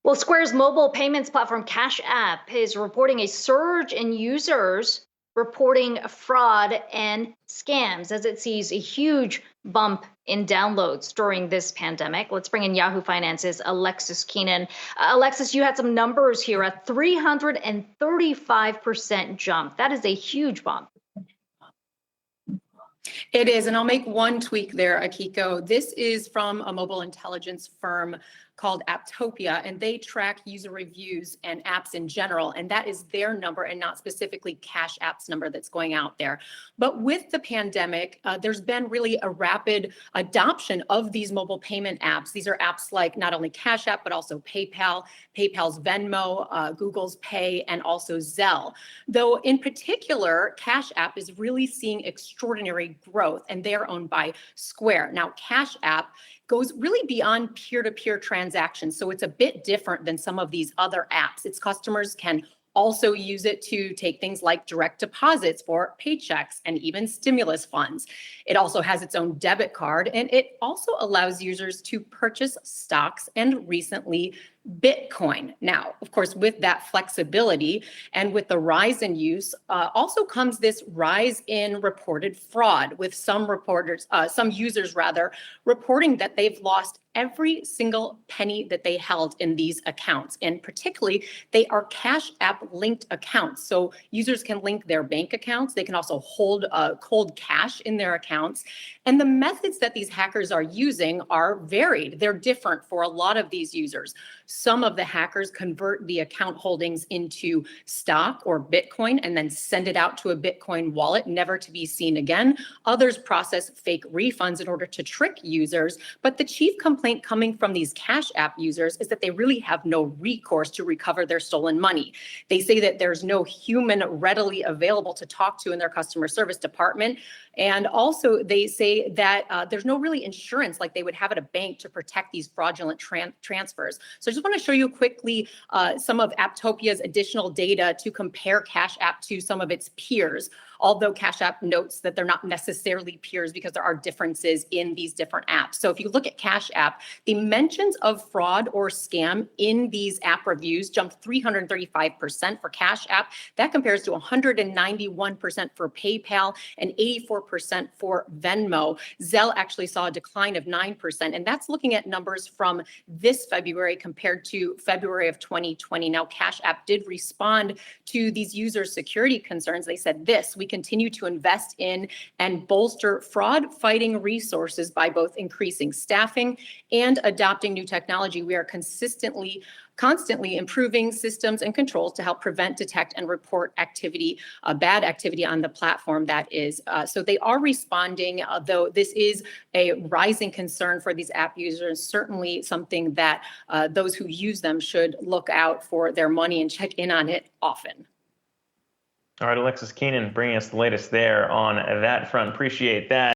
Well, Square's mobile payments platform Cash App is reporting a surge in users reporting fraud and scams as it sees a huge bump in downloads during this pandemic. Let's bring in Yahoo Finance's Alexis Keenan. Alexis, you had some numbers here, a 335% jump. That is a huge bump. It is, and I'll make one tweak there, Akiko. This is from a mobile intelligence firm called Apptopia, and they track user reviews and apps in general, and that is their number and not specifically Cash App's number that's going out there. But with the pandemic, there's been really a rapid adoption of these mobile payment apps. These are apps like not only Cash App, but also PayPal, PayPal's Venmo, Google's Pay, and also Zelle. Though in particular, Cash App is really seeing extraordinary growth, and they are owned by Square. Now, Cash App goes really beyond peer-to-peer transactions. So it's a bit different than some of these other apps. Its customers can also use it to take things like direct deposits for paychecks and even stimulus funds. It also has its own debit card, and it also allows users to purchase stocks and recently Bitcoin. Now, of course, with that flexibility and with the rise in use, also comes this rise in reported fraud, with some users reporting that they've lost every single penny that they held in these accounts. And particularly, they are Cash App linked accounts. So users can link their bank accounts. They can also hold cold cash in their accounts. And the methods that these hackers are using are varied. They're different for a lot of these users. Some of the hackers convert the account holdings into stock or Bitcoin and then send it out to a Bitcoin wallet, never to be seen again. Others process fake refunds in order to trick users. But the chief complaint coming from these Cash App users is that they really have no recourse to recover their stolen money. They say that there's no human readily available to talk to in their customer service department. And also they say that there's no really insurance like they would have at a bank to protect these fraudulent transfers. So I just want to show you quickly some of Apptopia's additional data to compare Cash App to some of its peers, although Cash App notes that they're not necessarily peers because there are differences in these different apps. So if you look at Cash App, the mentions of fraud or scam in these app reviews jumped 335% for Cash App. That compares to 191% for PayPal and 84% for Venmo. Zelle actually saw a decline of 9%, and that's looking at numbers from this February compared to February of 2020. Now, Cash App did respond to these user security concerns. They said this: we continue to invest in and bolster fraud fighting resources by both increasing staffing and adopting new technology. We are constantly improving systems and controls to help prevent, detect, and report activity, bad activity on the platform. That is, so they are responding, though this is a rising concern for these app users, certainly something that those who use them should look out for their money and check in on it often. All right, Alexis Keenan bringing us the latest there on that front. Appreciate that.